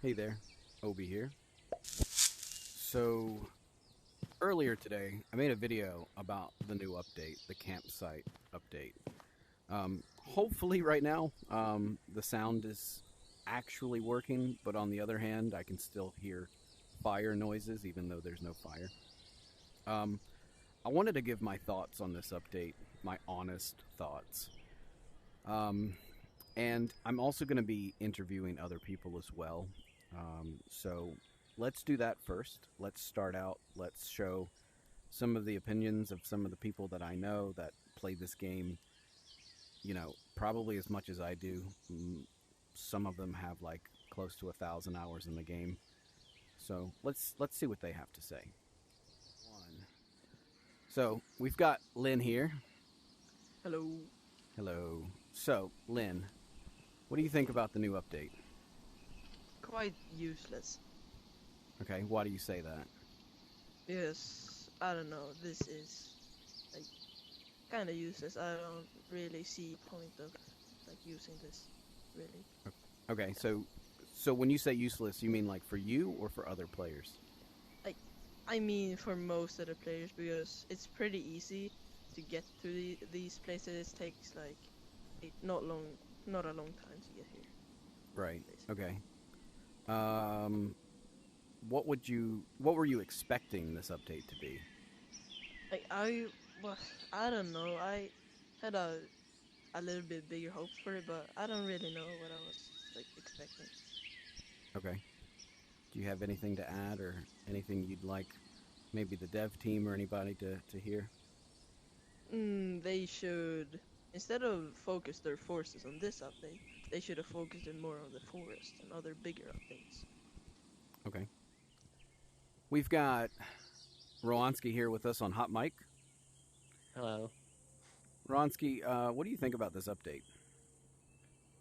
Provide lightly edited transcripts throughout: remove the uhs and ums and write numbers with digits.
Hey there, Obi here. So, earlier today, I made a video about the new update, the campsite update. Hopefully, right now, the sound is actually working, but on the other hand, I can still hear fire noises even though there's no fire. Um, I wanted to give my thoughts on this update, my honest thoughts. Um, and I'm also going to be interviewing other people as well. So let's do that first. Let's start out. Let's show some of the opinions of some of the people that I know that play this game, probably as much as I do. Some of them have like close to 1,000 hours in the game. So let's see what they have to say. One. So we've got Lynn here. Hello. Hello. So Lynn, what do you think about the new update? Quite useless. Okay, why do you say that? Yes, I don't know. This is like kind of useless. I don't really see point of like using this. Really. Okay, so when you say useless, you mean like for you or for other players? Like, I mean, for most of the players, because it's pretty easy to get to these places. It takes like not a long time to get here, Right. basically. Okay. Um, what were you expecting this update to be? Like well, I don't know. I had a little bit bigger hopes for it, but I don't really know what I was like expecting. Okay. Do you have anything to add or anything you'd like maybe the dev team or anybody to hear? They should, instead of focus their forces on this update, they should have focused it more on the forest and other bigger updates. Okay. We've got Rowansky here with us on Hot Mic. Hello. Rowansky, what do you think about this update?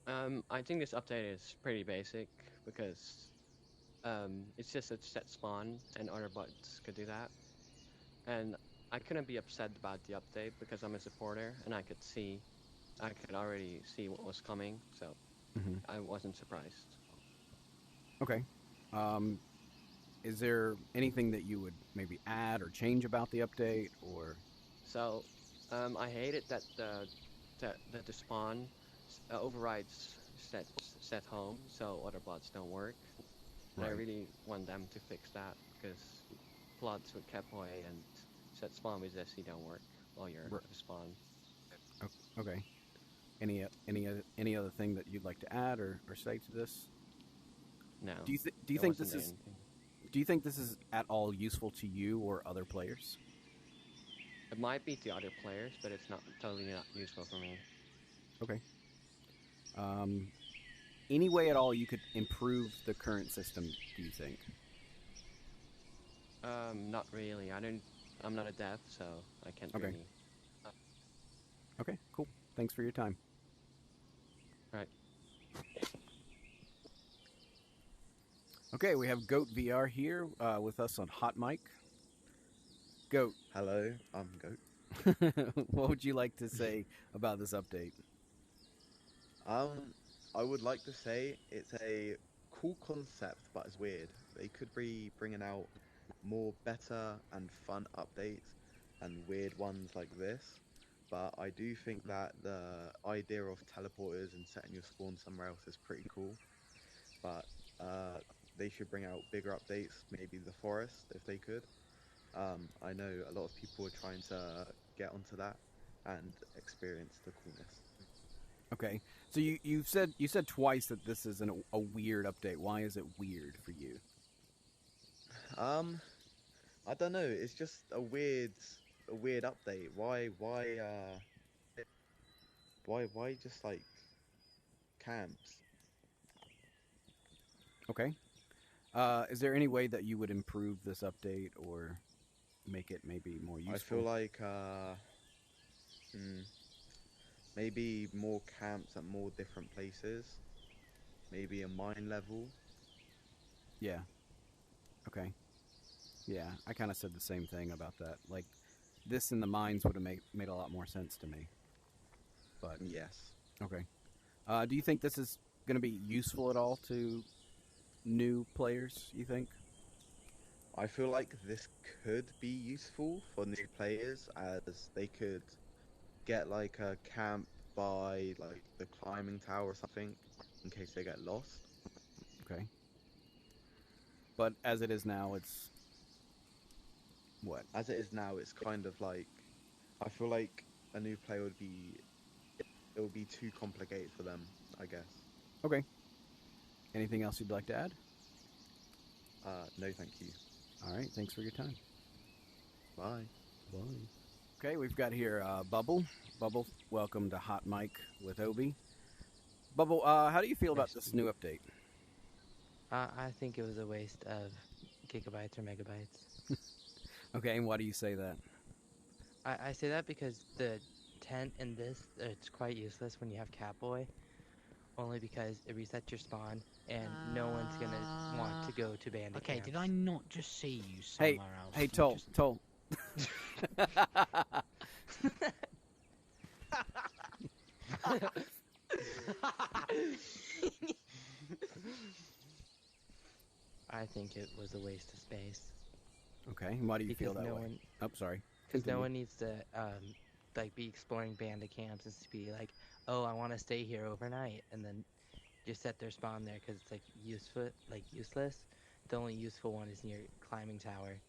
I think this update is pretty basic because it's just a set spawn and other bots could do that. And I couldn't be upset about the update because I'm a supporter and I could already see what was coming, so Mm-hmm. I wasn't surprised. Okay. Um, is there anything that you would maybe add or change about the update or? So I hated that the spawn overrides set home, so other bots don't work. And I Right. really want them to fix that because plots with Catboy and set spawn with Zesty don't work while you're R- at the spawn. okay. Any other thing that you'd like to add or say to this? No, Do you there think wasn't this is anything. do you think this is at all useful to you or other players? It might be to other players, but it's not totally not useful for me. Okay. Um, any way at all you could improve the current system? Do you think? Not really. I'm not a dev, so I can't Okay. really. Okay. Cool. Thanks for your time. Right. Okay, we have Goat VR here with us on Hot Mic. Goat, Hello, I'm Goat. what would you like to say about this update? Um, I would like to say it's a cool concept, but it's weird. They could be bringing out more better and fun updates and weird ones like this. But I do think that the idea of teleporters and setting your spawn somewhere else is pretty cool. But uh, they should bring out bigger updates, maybe the forest if they could. I know a lot of people are trying to get onto that and experience the coolness. Okay, so you said twice that this is a weird update. Why is it weird for you? Um, I don't know. It's just a weird update. Why just like camps? Okay, is there any way that you would improve this update or make it maybe more I feel useful? like hmm, maybe more camps at more different places. Maybe a mine level. Yeah. Okay. Yeah, I kind of said the same thing about that. Like, this in the mines would have made a lot more sense to me. But Yes. okay. Do you think this is going to be useful at all to new players, you think? I feel like this could be useful for new players as they could get like a camp by like the climbing tower or something in case they get lost. Okay. But as it is now, it's what? As it is now, it's kind of like I feel like a new player would be it would be too complicated for them, I guess. Okay. Anything else you'd like to add? No, thank you. All right. Thanks for your time. Bye. Bye. Okay, we've got here Bubble. Bubble, welcome to Hot Mic with Obi. Bubble, how do you feel about Nice this to new meet update? I think it was a waste of gigabytes or megabytes. Okay, and why do you say that? I say that because the tent in this, it's quite useless when you have Catboy. Only because it resets your spawn, and no one's gonna want to go to bandit Okay, camps. did I not just see you somewhere else? Hey, You Toll, just- Toll. I think it was a waste of space. Okay, and why do you feel Because that no way? one, Oh, sorry. because no Continue. one needs to like be exploring bandit camps and just be like, oh, I want to stay here overnight, and then just set their spawn there because it's like useless. The only useful one is near climbing tower,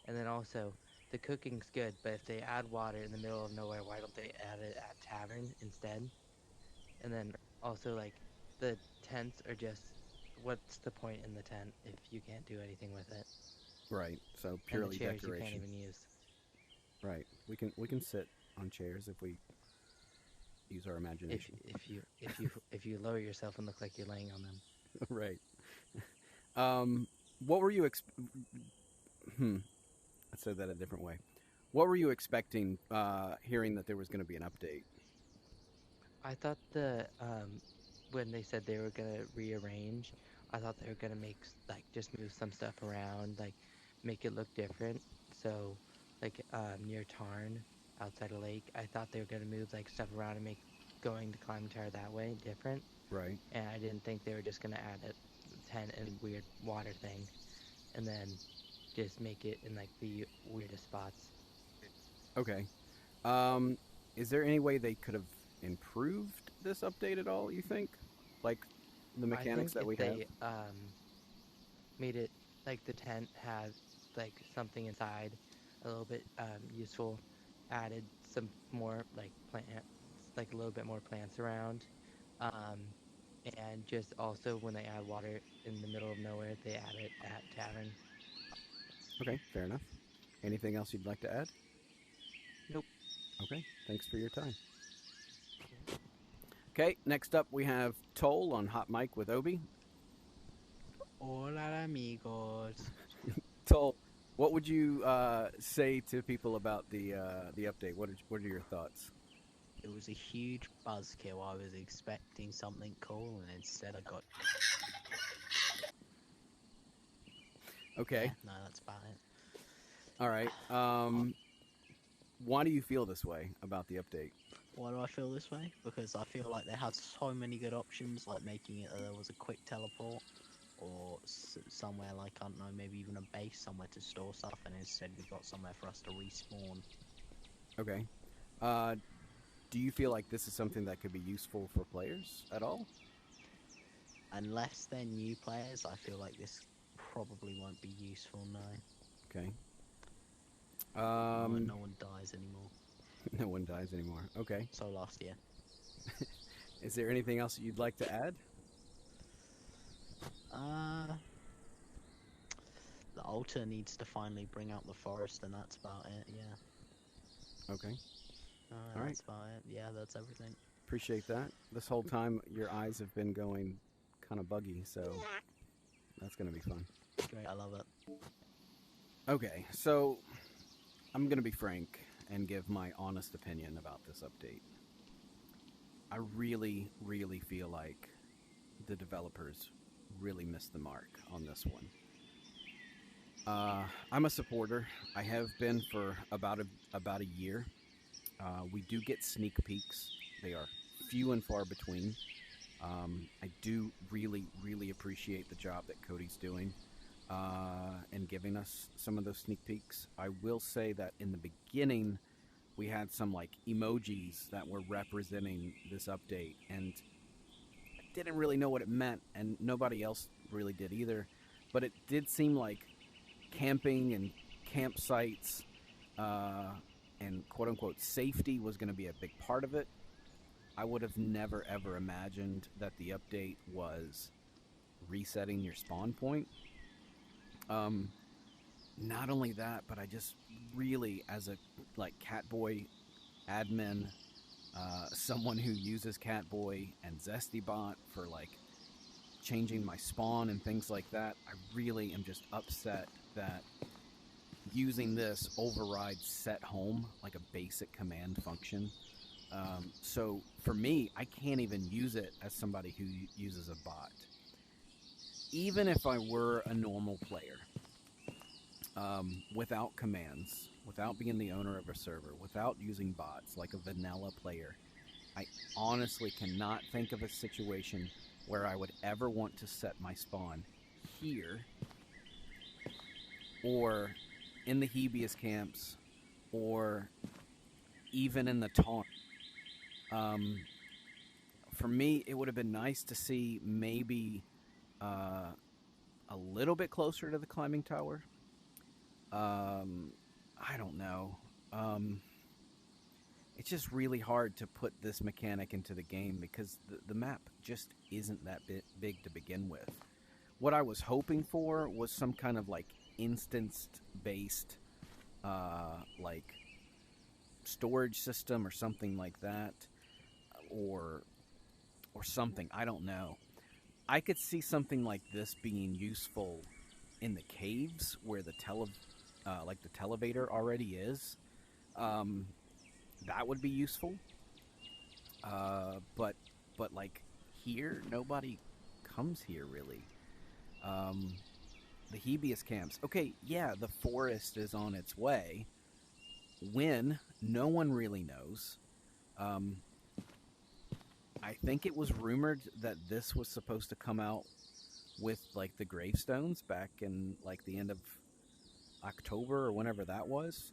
and then also the cooking's good, but if they add water in the middle of nowhere, why don't they add it at tavern instead? And then also like the tents are just, what's the point in the tent if you can't do anything with it? Right, so And purely the chairs decoration. you can't even use. Right, we can sit on chairs if we use our If imagination. if you lower yourself and look like you're laying on them. Right. What were you I said that a different way. What were you expecting hearing that there was going to be an update? I thought when they said they were gonna rearrange, I thought they were gonna like just move some stuff around, like make it look different. So like near Tarn, outside a lake, I thought they were gonna move like stuff around and make going to Climb Tower that way different. Right. And I didn't think they were just gonna add a tent and weird water thing, and then just make it in like the weirdest spots. Okay. Is there any way they could have improved this update at all, you think? Like the mechanics that we have? I think if they made it like the tent has like something inside a little bit useful, added some more like plants, like a little bit more plants around, and just also when they add water in the middle of nowhere, they add it at tavern. Okay, fair enough. Anything else you'd like to add? Nope. Okay, thanks for your time. Okay, next up we have Toll on Hot Mic with Obi. Hola, amigos. Toll, what would you say to people about the update? What are your thoughts? It was a huge buzzkill. I was expecting something cool, and instead I got. Okay, Yeah, no, that's about it. all right. Why do you feel this way about the update? Why do I feel this way? Because I feel like they had so many good options, like making it there was a quick teleport, or somewhere like, I don't know, maybe even a base somewhere to store stuff, and instead we got somewhere for us to respawn. Okay. Do you feel like this is something that could be useful for players at all? Unless they're new players, I feel like this probably won't be useful, no. Okay. No one dies anymore. No one dies anymore. Okay. So last year. Is there anything else you'd like to add? The altar needs to finally bring out the forest, and that's about it, yeah. Okay. That's right. about it. Yeah, that's everything. Appreciate that. This whole time, your eyes have been going kind of buggy, so that's going to be fun. Great, I love it. Okay, so I'm going to be frank and give my honest opinion about this update. I really, really feel like the developers really missed the mark on this one. I'm a supporter. I have been for about a year. We do get sneak peeks. They are few and far between. I do really, really appreciate the job that Cody's doing and giving us some of those sneak peeks. I will say that in the beginning, we had some like emojis that were representing this update, and I didn't really know what it meant, and nobody else really did either. But it did seem like camping and campsites and quote unquote safety was going to be a big part of it. I would have never ever imagined that the update was resetting your spawn point. Um, Not only that, but I just really, as a like Catboy admin, someone who uses Catboy and ZestyBot for like changing my spawn and things like that, I really am just upset that using this overrides set home like a basic command function. So for me, I can't even use it as somebody who uses a bot. Even if I were a normal player, without commands, without being the owner of a server, without using bots like a vanilla player, I honestly cannot think of a situation where I would ever want to set my spawn here or in the Hebius camps or even in the taunt. For me, it would have been nice to see maybe a little bit closer to the climbing tower. I don't know. It's just really hard to put this mechanic into the game because the map just isn't that big to begin with. What I was hoping for was some kind of like instanced-based, like storage system or something like that, or something. I don't know. I could see something like this being useful in the caves where the like the televator already is. That would be useful. But like here, nobody comes here really. The Hebius camps. Okay, yeah, the forest is on its way. When? No one really knows. I think it was rumored that this was supposed to come out with like the gravestones back in like the end of October or whenever that was.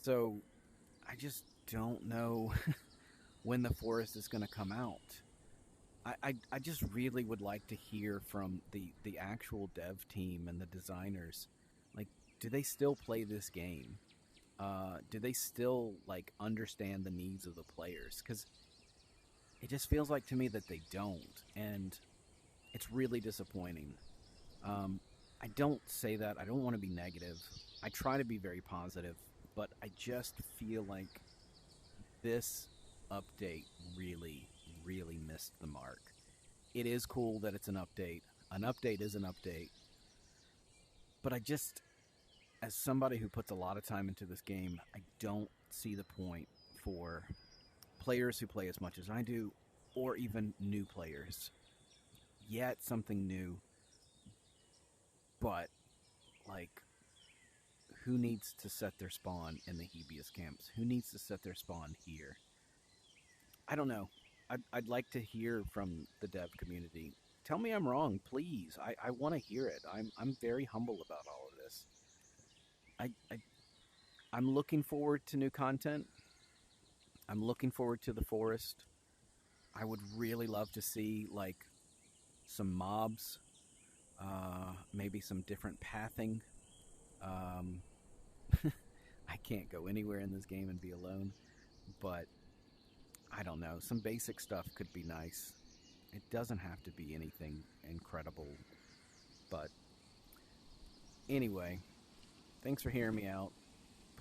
So I just don't know when the forest is going to come out. I just really would like to hear from the actual dev team and the designers. Like, do they still play this game? Do they still like understand the needs of the players? Because it just feels like to me that they don't, and it's really disappointing. I don't say that. I don't want to be negative. I try to be very positive, but I just feel like this update really, really missed the mark. It is cool that it's an update. An update is an update. But I just, as somebody who puts a lot of time into this game, I don't see the point for players who play as much as I do, or even new players. Yeah, it's something new, but like, who needs to set their spawn in the Hebius camps? Who needs to set their spawn here? I don't know. I'd like to hear from the dev community. Tell me I'm wrong, please. I want to hear it. I'm very humble about all of this. I'm looking forward to new content. I'm looking forward to the forest. I would really love to see like some mobs, maybe some different pathing. I can't go anywhere in this game and be alone, but I don't know. Some basic stuff could be nice. It doesn't have to be anything incredible, but anyway, thanks for hearing me out.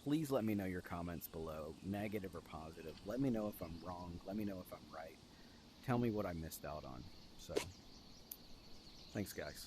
Please let me know your comments below, negative or positive. Let me know if I'm wrong. Let me know if I'm right. Tell me what I missed out on. So, thanks, guys.